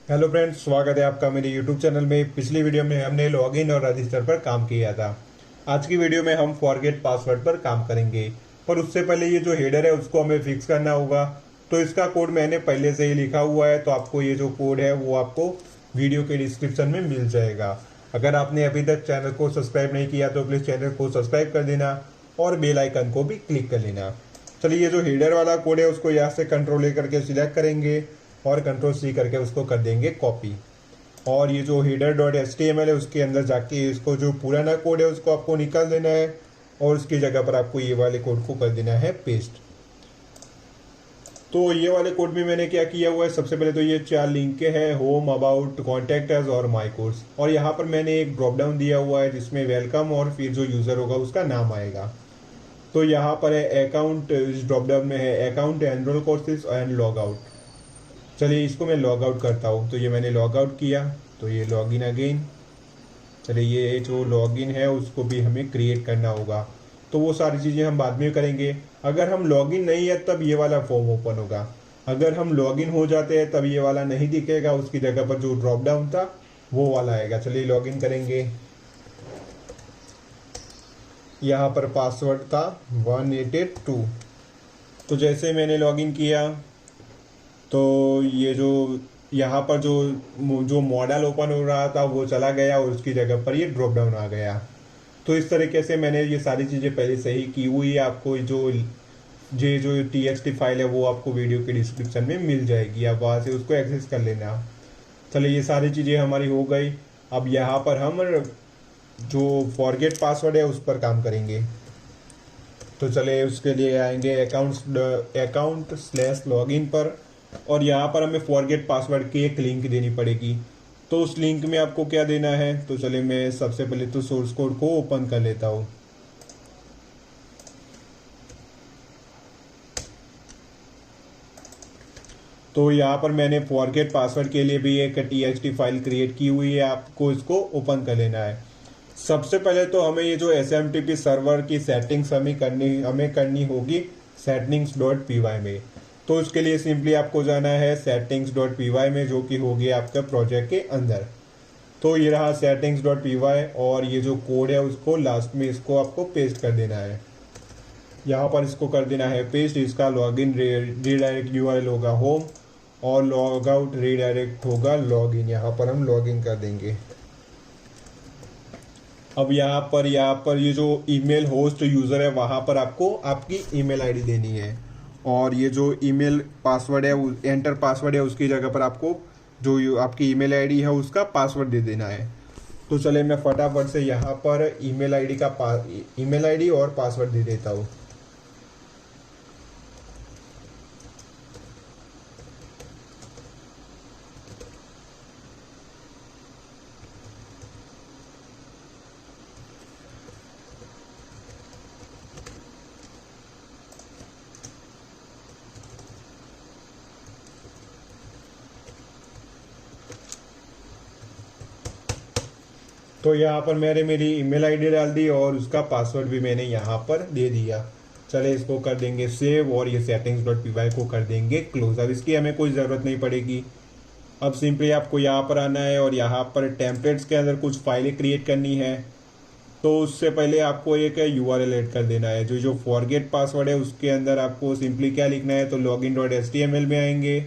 Hello friends, स्वागत है आपका मेरे यूट्यूब चैनल में। पिछली वीडियो में हमने लॉगिन और रजिस्टर पर काम किया था। आज की वीडियो में हम फॉरगेट पासवर्ड पर काम करेंगे, पर उससे पहले ये जो हेडर है उसको हमें फिक्स करना होगा। तो इसका कोड मैंने पहले से ही लिखा हुआ है, तो आपको ये जो कोड है वो आपको वीडियो के डिस्क्रिप्शन में मिल जाएगा। अगर आपने अभी तक चैनल को सब्सक्राइब नहीं किया तो प्लीज़ चैनल को सब्सक्राइब कर देना और बेल आइकन को भी क्लिक कर लेना। चलिए, ये जो हेडर वाला कोड है उसको यहाँ से कंट्रोल ले करके सिलेक्ट करेंगे और कंट्रोल सी करके उसको कर देंगे कॉपी। और ये जो header dot H T M L है उसके अंदर जाके इसको जो पुराना कोड है उसको आपको निकाल देना है और उसकी जगह पर आपको ये वाले कोड को कर देना है पेस्ट। तो ये वाले कोड में मैंने क्या किया हुआ है, सबसे पहले तो ये 4 लिंक है: होम, अबाउट, कॉन्टैक्ट अस और माई कोर्स। और यहाँ पर मैंने एक ड्रॉप डाउन दिया हुआ है जिसमें वेलकम और फिर जो यूज़र होगा उसका नाम आएगा। तो यहाँ पर है अकाउंट, इस ड्रॉप डाउन में है account, enrol courses and log out. चलिए, इसको मैं लॉग आउट करता हूँ। तो ये मैंने लॉग आउट किया, तो ये लॉग इन अगेन। चलिए, ये जो लॉग इन है उसको भी हमें क्रिएट करना होगा, तो वो सारी चीज़ें हम बाद में करेंगे। अगर हम लॉग इन नहीं है तब ये वाला फॉर्म ओपन होगा। अगर हम लॉग इन हो जाते हैं तब ये वाला नहीं दिखेगा, उसकी जगह पर जो ड्रॉप डाउन था वो वाला आएगा। चलिए, लॉग इन करेंगे। यहाँ पर पासवर्ड था 182। तो जैसे मैंने लॉग इन किया तो ये जो यहाँ पर जो जो मॉडल ओपन हो रहा था वो चला गया और उसकी जगह पर ये ड्रॉप डाउन आ गया। तो इस तरीके से मैंने ये सारी चीज़ें पहले से ही की हुई है। आपको जो ये जो TXT फाइल है वो आपको वीडियो के डिस्क्रिप्शन में मिल जाएगी, आप वहाँ से उसको एक्सेस कर लेना। चलिए, ये सारी चीज़ें हमारी हो गई। अब यहाँ पर हम जो फॉरगेट पासवर्ड है उस पर काम करेंगे। तो चले, उसके लिए आएंगे अकाउंट स्लैश लॉगिन पर, और यहाँ पर हमें फॉरगेट पासवर्ड की एक लिंक देनी पड़ेगी। तो उस लिंक में आपको क्या देना है, तो चले मैं सबसे पहले तो सोर्स कोड को ओपन कर लेता हूँ। तो यहाँ पर मैंने फॉरगेट पासवर्ड के लिए भी एक TXT फाइल क्रिएट की हुई है, आपको इसको ओपन कर लेना है। सबसे पहले तो हमें ये जो SMTP सर्वर की सेटिंग्स हमें करनी होगी settings.py में। तो उसके लिए सिंपली आपको जाना है settings.py में, जो कि होगी आपका प्रोजेक्ट के अंदर। तो ये रहा settings.py, और ये जो कोड है उसको लास्ट में इसको आपको पेस्ट कर देना है। यहाँ पर इसको कर देना है पेस्ट। इसका लॉगिन रीडायरेक्ट URL होगा होम और लॉग आउट रीडायरेक्ट होगा लॉगिन। यहाँ पर हम लॉगिन कर देंगे। अब यहाँ पर ये जो ईमेल होस्ट यूज़र है वहाँ पर आपको आपकी ईमेल आईडी देनी है, और ये जो ईमेल पासवर्ड है एंटर पासवर्ड है उसकी जगह पर आपको जो आपकी ईमेल आईडी है उसका पासवर्ड दे देना है। तो चले, मैं फटाफट से यहाँ पर ईमेल आईडी और पासवर्ड दे देता हूँ। तो यहाँ पर मेरी ईमेल आईडी डाल दी और उसका पासवर्ड भी मैंने यहाँ पर दे दिया। चले, इसको कर देंगे सेव, और ये settings.py को कर देंगे क्लोज। अब इसकी हमें कोई ज़रूरत नहीं पड़ेगी। अब सिंपली आपको यहाँ पर आना है और यहाँ पर टेम्पलेट्स के अंदर कुछ फाइलें क्रिएट करनी है। तो उससे पहले आपको एक URL ऐड कर देना है। जो फॉरगेट पासवर्ड है उसके अंदर आपको सिंपली क्या लिखना है, तो login.html में आएंगे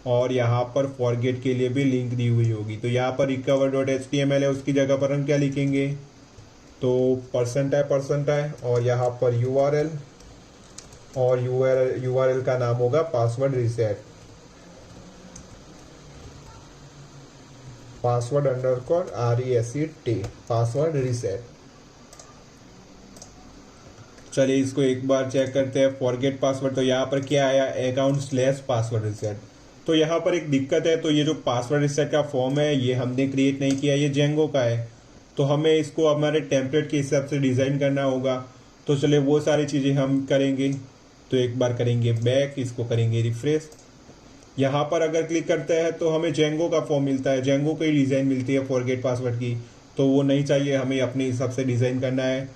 और यहाँ पर फॉरगेट के लिए भी लिंक दी हुई होगी। तो यहाँ पर recover.html है, उसकी जगह पर हम क्या लिखेंगे, तो %है और यहाँ पर URL, और URL का नाम होगा password reset, password _RESET, password reset. चलिए, इसको एक बार चेक करते हैं फॉरगेट पासवर्ड। तो यहाँ पर क्या आया, अकाउंट स्लैश पासवर्ड रीसेट। तो यहाँ पर एक दिक्कत है, तो ये जो पासवर्ड रीसेट का फॉर्म है ये हमने क्रिएट नहीं किया, ये जेंगो का है। तो हमें इसको हमारे टेम्पलेट के हिसाब से डिज़ाइन करना होगा। तो चलिए, वो सारी चीज़ें हम करेंगे। तो एक बार करेंगे बैक, इसको करेंगे रिफ्रेश। यहाँ पर अगर क्लिक करते हैं तो हमें जेंगो का फॉर्म मिलता है, जेंगो की डिज़ाइन मिलती है फॉरगेट पासवर्ड की। तो वो नहीं चाहिए, हमें अपने हिसाब से डिज़ाइन करना है।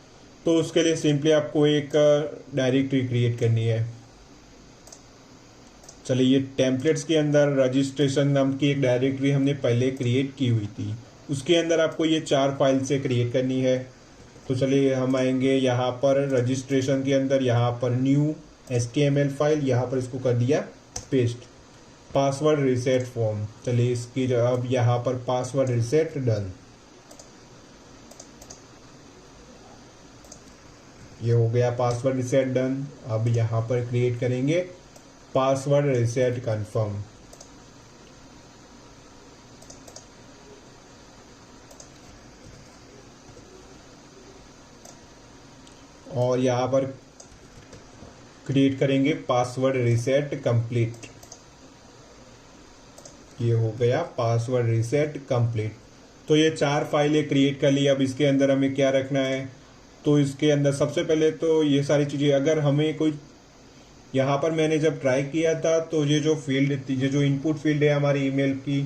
तो उसके लिए सिंपली आपको एक डायरेक्टरी क्रिएट करनी है। चलिए, ये टेम्पलेट्स के अंदर रजिस्ट्रेशन नाम की एक डायरेक्टरी हमने पहले क्रिएट की हुई थी, उसके अंदर आपको ये 4 फाइल से क्रिएट करनी है। तो चलिए हम आएंगे यहाँ पर रजिस्ट्रेशन के अंदर, यहाँ पर न्यू HTML फाइल, यहाँ पर इसको कर दिया पेस्ट। पासवर्ड रिसेट फॉर्म, चलिए इसकी अब यहाँ पर पासवर्ड रिसेट डन। ये हो गया पासवर्ड रिसेट डन। अब यहाँ पर क्रिएट करेंगे पासवर्ड रिसेट कंफर्म। और यहाँ पर क्रिएट करेंगे पासवर्ड रिसेट कंप्लीट। ये हो गया पासवर्ड रिसेट कंप्लीट। तो ये 4 फाइलें क्रिएट कर ली। अब इसके अंदर हमें क्या रखना है, तो इसके अंदर सबसे पहले तो ये सारी चीज़ें, अगर हमें कोई, यहाँ पर मैंने जब ट्राई किया था तो ये जो फील्ड थी, ये जो इनपुट फील्ड है हमारी ईमेल की,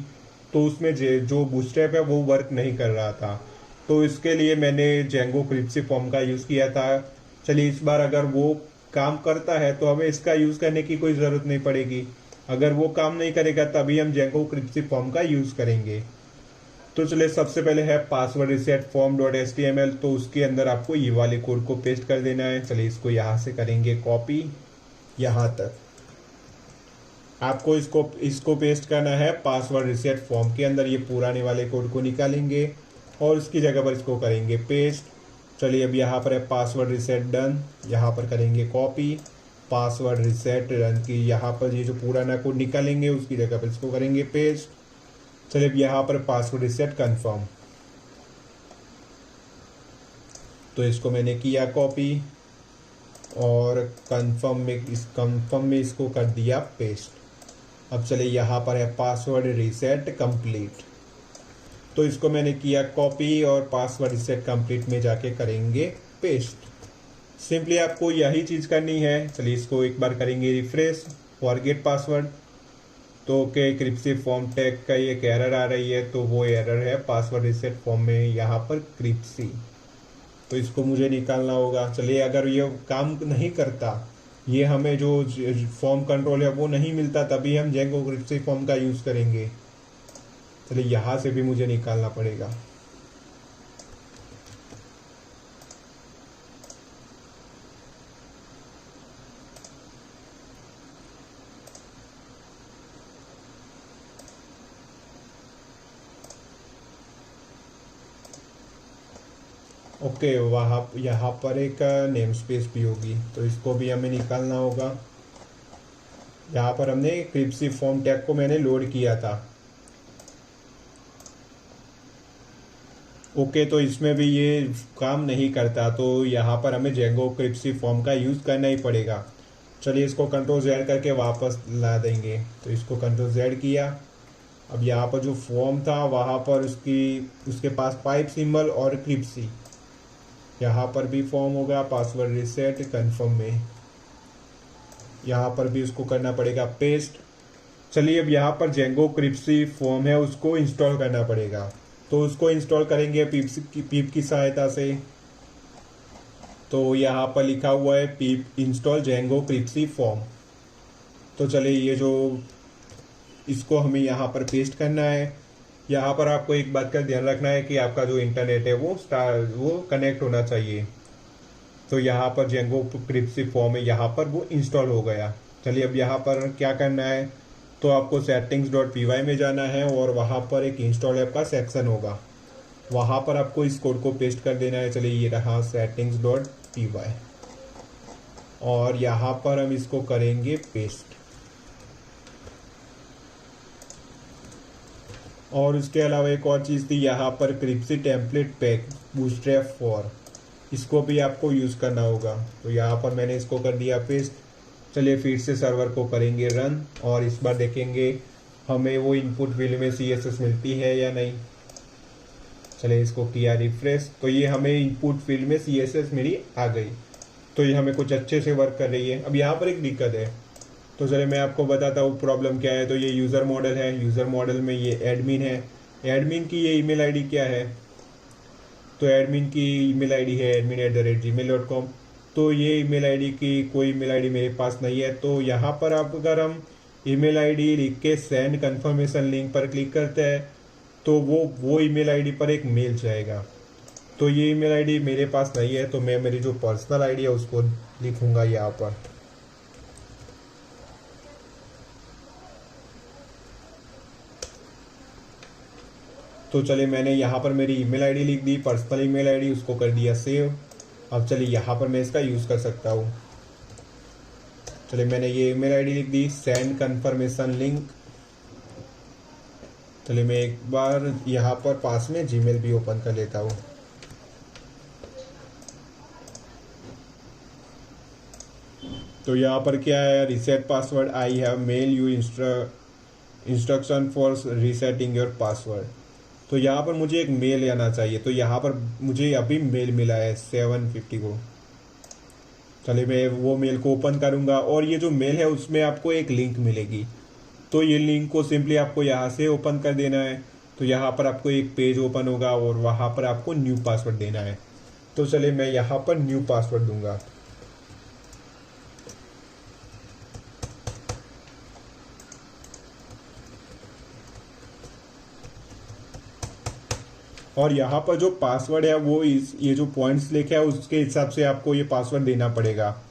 तो उसमें जो बूटस्ट्रैप है वो वर्क नहीं कर रहा था। तो इसके लिए मैंने जेंगो क्रिप्सी फॉर्म का यूज़ किया था। चलिए इस बार अगर वो काम करता है तो हमें इसका यूज़ करने की कोई ज़रूरत नहीं पड़ेगी। अगर वो काम नहीं करेगा तभी हम जेंगो क्रिप्सी फॉर्म का यूज़ करेंगे। तो चलिए सबसे पहले है पासवर्ड रिसेट फॉर्म .html, तो उसके अंदर आपको ये वाले कोड को पेस्ट कर देना है। चलिए इसको यहाँ से करेंगे कॉपी, यहाँ तक आपको इसको पेस्ट करना है पासवर्ड रिसेट फॉर्म के अंदर। ये पुराने वाले कोड को निकालेंगे और उसकी जगह पर इसको करेंगे पेस्ट। चलिए अब यहाँ पर है पासवर्ड रिसेट डन, यहाँ पर करेंगे कॉपी पासवर्ड रिसेट रन की, यहाँ पर ये जो पुराना कोड निकालेंगे उसकी जगह पर इसको करेंगे पेस्ट। चलिए अब यहाँ पर पासवर्ड रिसेट कंफर्म, तो इसको मैंने किया कॉपी और कंफर्म में इसको कर दिया पेस्ट। अब चलिए यहाँ पर है पासवर्ड रिसेट कंप्लीट, तो इसको मैंने किया कॉपी और पासवर्ड रिसेट कंप्लीट में जाके करेंगे पेस्ट। सिंपली आपको यही चीज़ करनी है। चलिए इसको एक बार करेंगे रिफ्रेश, फॉरगेट पासवर्ड। तो ओके, क्रिप्सी फॉर्म टैग का एक एरर आ रही है, तो वो एरर है पासवर्ड रिसेट फॉर्म में यहाँ पर क्रिप्सी, तो इसको मुझे निकालना होगा। चलिए अगर ये काम नहीं करता, ये हमें जो फॉर्म कंट्रोल है वो नहीं मिलता, तभी हम जेंगो क्रिप्सी फॉर्म का यूज़ करेंगे। चलिए यहाँ से भी मुझे निकालना पड़ेगा। ओके, वहाँ यहाँ पर एक नेम स्पेस भी होगी, तो इसको भी हमें निकालना होगा। यहाँ पर हमने क्रिप्सी फॉर्म टैग को मैंने लोड किया था। ओके, तो इसमें भी ये काम नहीं करता, तो यहाँ पर हमें जेंगो क्रिप्सी फॉर्म का यूज़ करना ही पड़ेगा। चलिए इसको कंट्रोल Z करके वापस ला देंगे, तो इसको कंट्रोल Z किया। अब यहाँ पर जो फॉर्म था वहाँ पर उसके पास पाइप सिंबल और क्रिप्सी, यहाँ पर भी फॉर्म होगा पासवर्ड रिसेट कन्फर्म में, यहाँ पर भी उसको करना पड़ेगा पेस्ट। चलिए अब यहाँ पर जेंगो क्रिप्सी फॉर्म है उसको इंस्टॉल करना पड़ेगा, तो उसको इंस्टॉल करेंगे पीप की सहायता से। तो यहाँ पर लिखा हुआ है पीप इंस्टॉल जेंगो क्रिप्सी फॉर्म। तो चलिए ये जो इसको हमें यहाँ पर पेस्ट करना है। यहाँ पर आपको एक बात का ध्यान रखना है कि आपका जो इंटरनेट है वो कनेक्ट होना चाहिए। तो यहाँ पर जेंगो क्रिप्सी फॉर्म है, यहाँ पर वो इंस्टॉल हो गया। चलिए अब यहाँ पर क्या करना है, तो आपको settings.py में जाना है और वहाँ पर एक इंस्टॉल ऐप का सेक्शन होगा, वहाँ पर आपको इस कोड को पेस्ट कर देना है। चलिए ये रहा settings.py और यहाँ पर हम इसको करेंगे पेस्ट। और इसके अलावा एक और चीज़ थी, यहाँ पर क्रिप्सी टेम्पलेट पैक बूटस्ट्रैप 4, इसको भी आपको यूज़ करना होगा। तो यहाँ पर मैंने इसको कर दिया पेस्ट। चलिए फिर से सर्वर को करेंगे रन और इस बार देखेंगे हमें वो इनपुट फील्ड में CSS मिलती है या नहीं। चलिए इसको किया रिफ्रेश, तो ये हमें इनपुट फील्ड में CSS मेरी आ गई, तो ये हमें कुछ अच्छे से वर्क कर रही है। अब यहाँ पर एक दिक्कत है, तो चलिए मैं आपको बताता हूँ प्रॉब्लम क्या है। तो ये यूज़र मॉडल है, यूज़र मॉडल में ये एडमिन है, एडमिन की ये ईमेल आईडी क्या है, तो एडमिन की ईमेल आईडी है admin@gmail.com। तो ये ईमेल आईडी की कोई ईमेल आईडी मेरे पास नहीं है। तो यहाँ पर आप अगर हम ईमेल आईडी लिख के सेंड कंफर्मेशन लिंक पर क्लिक करते हैं तो वो ईमेल आईडी पर एक मेल जाएगा। तो ये ईमेल आईडी मेरे पास नहीं है, तो मैं मेरी जो पर्सनल आईडी है उसको लिखूंगा यहाँ पर। तो चलिए मैंने यहाँ पर मेरी ईमेल आईडी लिख दी, पर्सनल ईमेल आईडी, उसको कर दिया सेव। अब चलिए यहाँ पर मैं इसका यूज़ कर सकता हूँ। चलिए मैंने ये ईमेल आईडी लिख दी, सेंड कंफर्मेशन लिंक। चलिए मैं एक बार यहाँ पर पास में जीमेल भी ओपन कर लेता हूँ। तो यहाँ पर क्या है, reset password, I have mail you instruction for resetting your password. तो यहाँ पर मुझे एक मेल आना चाहिए, तो यहाँ पर मुझे अभी मेल मिला है 750 को। चलिए मैं वो मेल को ओपन करूँगा और ये जो मेल है उसमें आपको एक लिंक मिलेगी। तो ये लिंक को सिंपली आपको यहाँ से ओपन कर देना है। तो यहाँ पर आपको एक पेज ओपन होगा और वहाँ पर आपको न्यू पासवर्ड देना है। तो चलिए मैं यहाँ पर न्यू पासवर्ड दूंगा। और यहाँ पर जो पासवर्ड है वो ये जो पॉइंट्स लिखे है उसके हिसाब से आपको ये पासवर्ड देना पड़ेगा।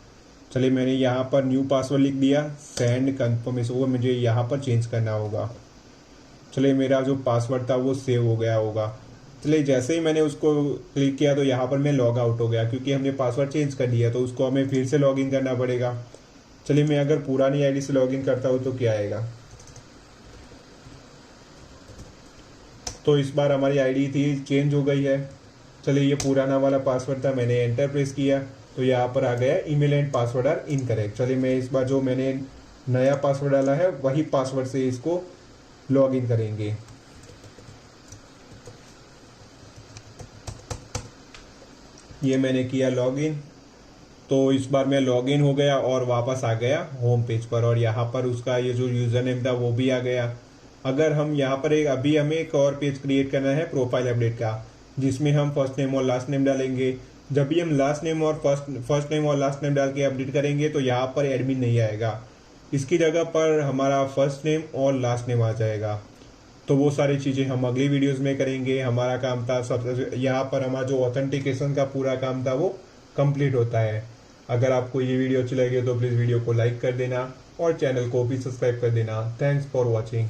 चलिए मैंने यहाँ पर न्यू पासवर्ड लिख दिया, सेंड कंफर्मेशन, वो मुझे यहाँ पर चेंज करना होगा। चलिए मेरा जो पासवर्ड था वो सेव हो गया होगा। चलिए जैसे ही मैंने उसको क्लिक किया तो यहाँ पर मैं लॉग आउट हो गया, क्योंकि हमने पासवर्ड चेंज कर दिया, तो उसको हमें फिर से लॉगिन करना पड़ेगा। चलिए मैं अगर पुरानी आईडी से लॉगिन करता हूँ तो क्या आएगा। तो इस बार हमारी आईडी थी चेंज हो गई है। चलिए ये पुराना वाला पासवर्ड था, मैंने एंटर प्रेस किया तो यहाँ पर आ गया email and password are incorrect. चलिए मैं इस बार जो मैंने नया पासवर्ड डाला है वही पासवर्ड से इसको लॉगिन करेंगे। ये मैंने किया लॉगिन। तो इस बार मैं लॉगिन हो गया और वापस आ गया होम पेज पर, और यहाँ पर उसका ये जो यूज़र नेम था वो भी आ गया। अगर हम यहाँ पर अभी हमें एक और पेज क्रिएट करना है प्रोफाइल अपडेट का, जिसमें हम फर्स्ट नेम और लास्ट नेम डालेंगे। जब भी हम लास्ट नेम और फर्स्ट नेम और लास्ट नेम डाल के अपडेट करेंगे तो यहाँ पर एडमिन नहीं आएगा, इसकी जगह पर हमारा फर्स्ट नेम और लास्ट नेम आ जाएगा। तो वो सारी चीज़ें हम अगली वीडियोस में करेंगे। हमारा काम था सबसे, यहाँ पर हमारा जो ऑथेंटिकेशन का पूरा काम था वो कंप्लीट होता है। अगर आपको ये वीडियो अच्छी लगी तो प्लीज़ वीडियो को लाइक कर देना और चैनल को भी सब्सक्राइब कर देना। Thanks for watching.